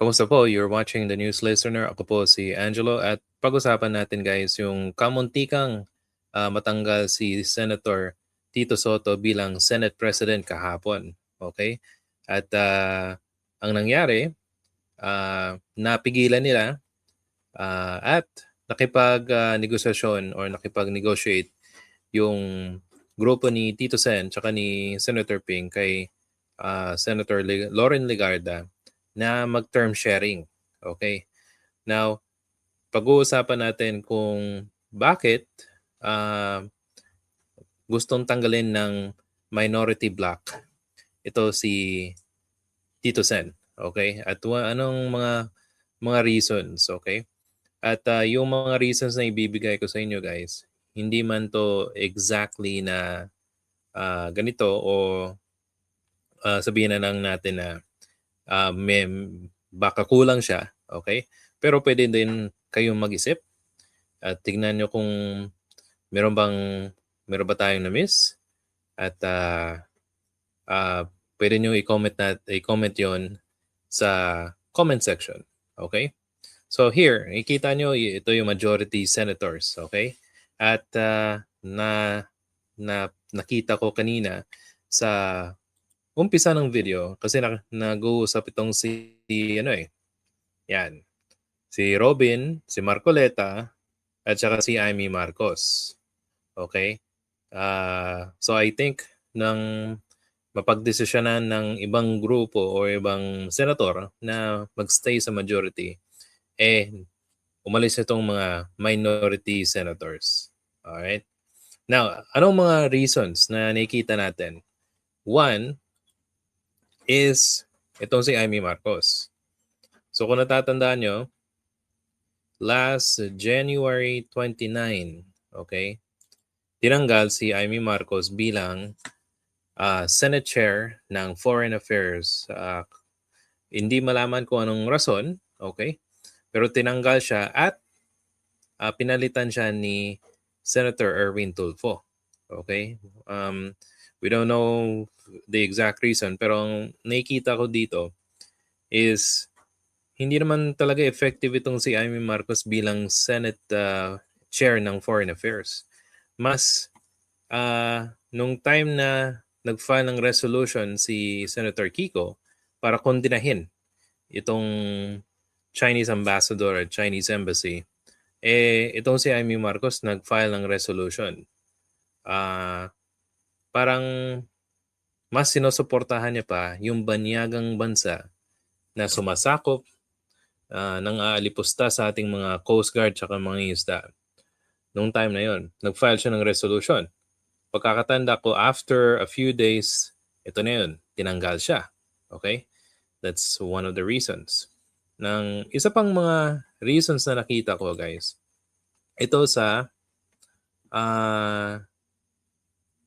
Kamusta po? You're watching the News Listener. Ako po si Angelo at pag-usapan natin guys yung kamuntikang matanggal si Senator Tito Soto bilang Senate President kahapon. Okay? At ang nangyari, napigilan nila at nakipag-negosasyon or nakipag-negotiate yung grupo ni Tito Sen tsaka ni Senator Ping kay Senator Lauren Legarda na mag-term sharing. Okay? Now, pag-uusapan natin kung bakit gustong tanggalin ng minority bloc ito si Tito Sen. Okay? At anong mga reasons, okay? At yung mga reasons na ibibigay ko sa inyo guys, hindi man to exactly na ganito o sabihin na lang natin na baka kulang siya, okay? Pero pwede din kayong mag-isip at tignan nyo kung meron ba tayong na-miss at pwede nyo i-comment yon sa comment section, okay? So here, ikita nyo ito yung majority senators, okay? At nakita ko kanina sa umpisa ng video kasi nag-uusap itong si yan. Si Robin, si Marcoleta, at saka si Amy Marcos. Okay? So I think nang mapagdesisyonan ng ibang grupo o ibang senator na magstay sa majority, umalis itong mga minority senators. Alright? Now, anong mga reasons na nakikita natin? One is itong si Amy Marcos. So kung natatandaan nyo, last January 29, okay, tinanggal si Amy Marcos bilang Senate Chair ng Foreign Affairs. Hindi malaman kung anong rason, okay, pero tinanggal siya at pinalitan siya ni Senator Erwin Tulfo. Okay? We don't know the exact reason, pero ang nakikita ko dito is hindi naman talaga effective itong si Amy Marcos bilang Senate Chair ng Foreign Affairs. Mas nung time na nag-file ng resolution si Senator Kiko para kondinahin itong Chinese ambassador at Chinese embassy, itong si Amy Marcos nag-file ng resolution. Parang mas sinusuportahan niya pa yung banyagang bansa na sumasakop ng aalipusta sa ating mga Coast Guard at mga isda. Noong time na yon, nag-file siya ng resolution. Pagkakatanda ko, after a few days, ito na yun, tinanggal siya. Okay? That's one of the reasons. Isa pang mga reasons na nakita ko, guys, ito sa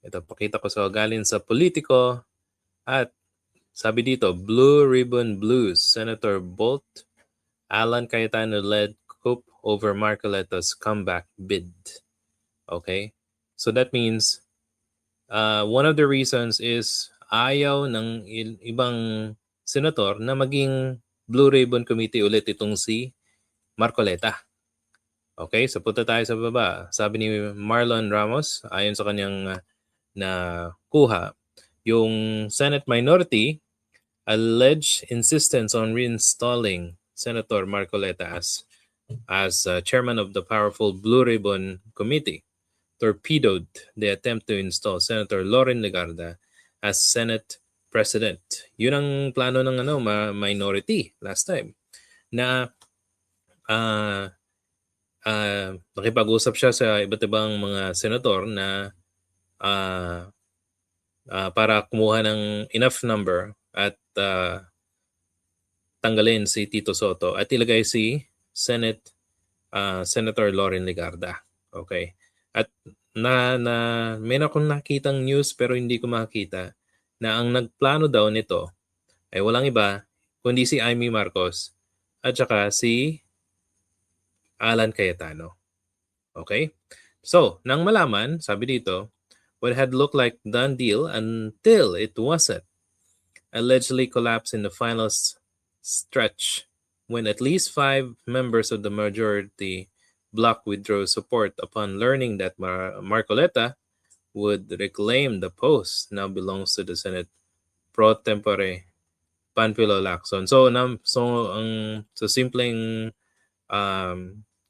ito, pakita ko sa galing sa Politico at sabi dito, Blue Ribbon Blues, Senator Bolt, Alan Cayetano led coup over Marcoleta's comeback bid. Okay? So that means one of the reasons is ayaw ng ibang senator na maging Blue Ribbon Committee ulit itong si Marcoleta. Okay? So punta tayo sa baba. Sabi ni Marlon Ramos, ayon sa kanyang na kuha, yung Senate minority alleged insistence on reinstalling Senator Marcoleta as chairman of the powerful Blue Ribbon Committee torpedoed the attempt to install Senator Lauren Legarda as Senate President. Yun ang plano ng minority last time na nakipag-usap siya sa iba't ibang mga senator na para kumuha ng enough number at tanggalin si Tito Soto at ilagay si Senator Lauren Legarda. Okay. At may akong nakitang news pero hindi ko makita na ang nagplano daw nito ay walang iba kundi si Amy Marcos at saka si Alan Cayetano. Okay? So, nang malaman, sabi dito, what had looked like done deal until it wasn't. Allegedly collapsed in the final stretch when at least 5 members of the majority bloc withdrew support upon learning that Marcoleta would reclaim the post now belongs to the Senate pro tempore Panfilo Lacson. So, ang sa simpleng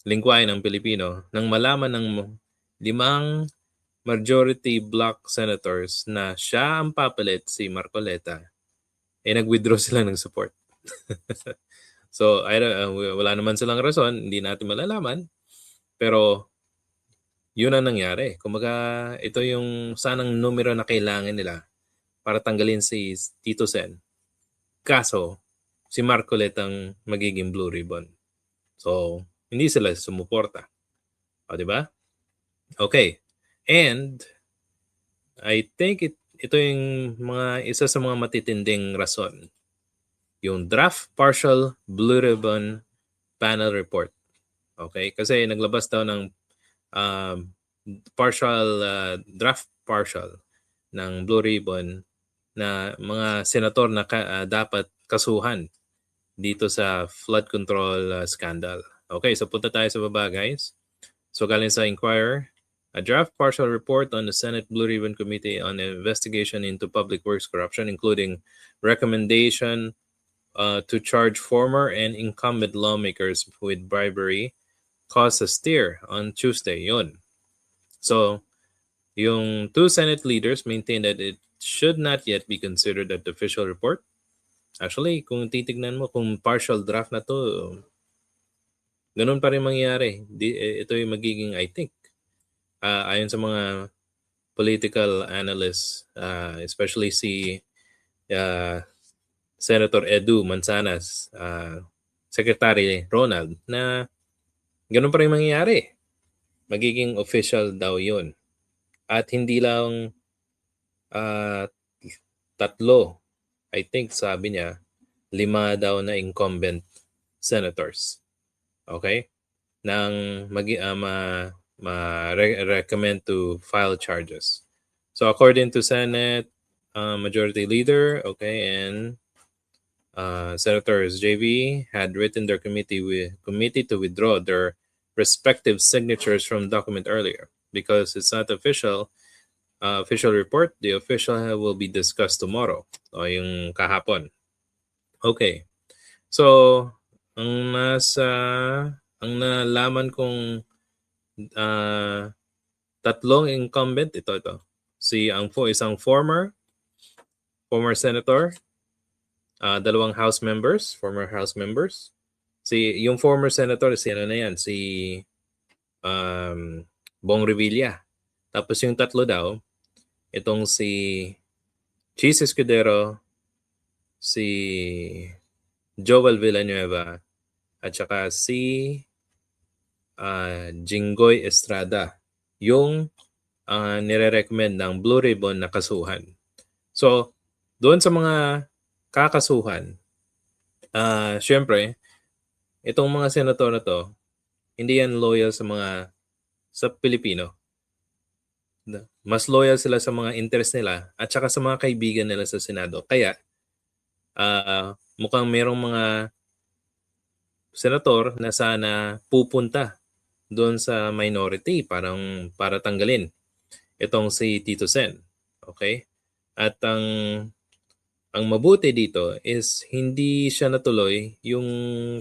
lingwahe ng Pilipino, nang malaman ng 5 majority bloc senators na siya ang papalit, si Marcoleta, nag-withdraw sila ng support. So, wala naman silang rason, hindi natin malalaman, pero yun ang nangyari. Kumbaga, ito yung sanang numero na kailangan nila para tanggalin si Tito Sen. Kaso, si Marcoleta ang magiging blue ribbon. So, hindi sila sumuporta. O, di ba? Okay. And, I think ito yung isa sa mga matitinding rason. Yung draft partial blue ribbon panel report. Okay? Kasi naglabas daw ng draft partial ng blue ribbon na mga senator na dapat kasuhan dito sa flood control scandal. Okay, so punta tayo sa baba, guys. So galing sa Inquirer, a draft partial report on the Senate Blue Ribbon Committee on investigation into public works corruption, including recommendation to charge former and incumbent lawmakers with bribery, caused a stir on Tuesday. Yun. So, yung 2 Senate leaders maintained that it should not yet be considered an official report. Actually, kung titignan mo, kung partial draft na to, ganun pa rin mangyayari. Ito yung magiging, I think, ayon sa mga political analysts, especially si Senator Edu Manzanas, Secretary Ronald, na ganun pa rin mangyayari. Magiging official daw yun. At hindi lang 3, I think sabi niya, 5 daw na incumbent senators. Okay? Nang recommend to file charges. So according to Senate Majority Leader, okay, and Senators JV had written their committee to withdraw their respective signatures from document earlier because it's not official report. The official will be discussed tomorrow o yung kahapon. Okay. So ang nalaman kong 3 incumbent ito. Isang former senator, 2 former house members. Yung former senator si Bong Revilla. Tapos yung 3 daw, itong si Chis Escudero, si Joel Villanueva, at saka si Jinggoy Estrada, yung nire-recommend ng Blue Ribbon na kasuhan. So, doon sa mga kakasuhan, syempre, itong mga senator na to, hindi yan loyal sa Pilipino. Mas loyal sila sa mga interest nila at saka sa mga kaibigan nila sa Senado. Kaya, mukhang merong mga senator na sana pupunta doon sa minority para tanggalin itong si Tito Sen. Okay? At ang mabuti dito is hindi siya natuloy yung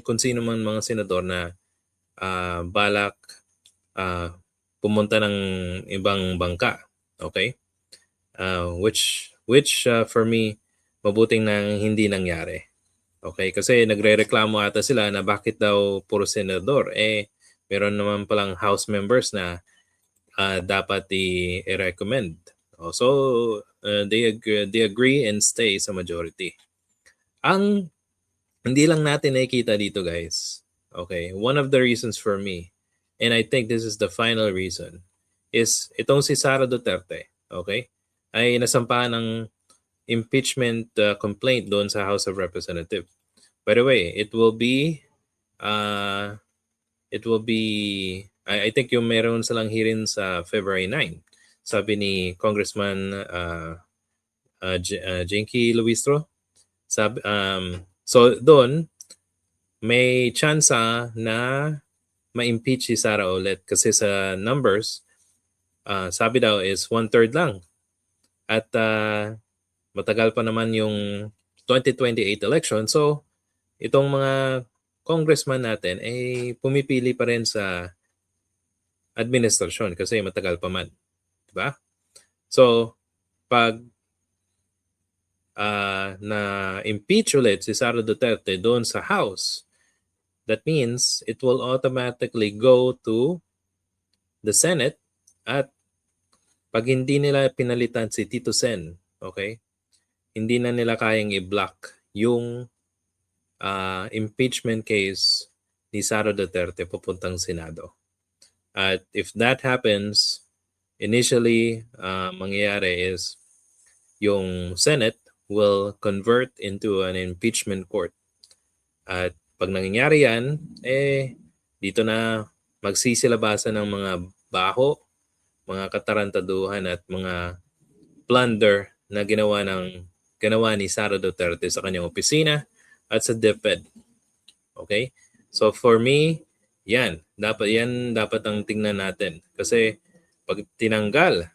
kung sino man mga senador na balak pumunta ng ibang bangka. Okay? Which for me, mabuting nang hindi nangyari. Okay? Kasi nagre-reklamo ata sila na bakit daw puro senador. Meron naman palang house members na dapat i-recommend. So, they agree and stay sa majority. Ang hindi lang natin nakikita dito, guys. Okay? One of the reasons for me, and I think this is the final reason, is itong si Sara Duterte, okay, ay nasampahan ng impeachment complaint doon sa House of Representatives. By the way, it will be I think yung meron silang hearing sa February 9. Sabi ni Congressman Jinky Luistro. So doon may tsansa na ma-impeach si Sara ulit kasi sa numbers, sabi daw is 1/3 lang. At matagal pa naman yung 2028 election. So, itong mga congressman natin ay pumipili pa rin sa administrasyon kasi matagal pa man. Diba? So, pag na-impeach ulit si Sara Duterte doon sa House, that means it will automatically go to the Senate at pag hindi nila pinalitan si Tito Sen, okay, hindi na nila kayang i-block yung impeachment case ni Sara Duterte papuntang Senado. At if that happens, initially, mangyayari is yung Senate will convert into an impeachment court. At pag nangyayari yan, dito na magsisilabasan ng mga baho, mga katarantaduhan at mga plunder na ginawa ni Sara Duterte sa kanyang opisina at sa DepEd. Okay? So for me, yan dapat ang tingnan natin kasi pag tinanggal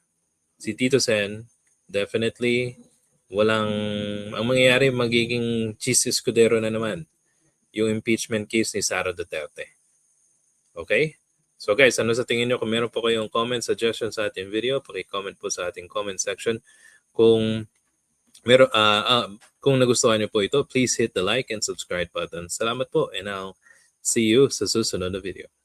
si Tito Sen, definitely ang mangyayari magiging cheese escudero na naman yung impeachment case ni Sara Duterte. Okay? So guys, ano sa tingin nyo? Kung meron po kayong comment, suggestion sa ating video, paki-comment po sa ating comment section. Kung nagustuhan nyo po ito, please hit the like and subscribe button. Salamat po and I'll see you sa susunod na video.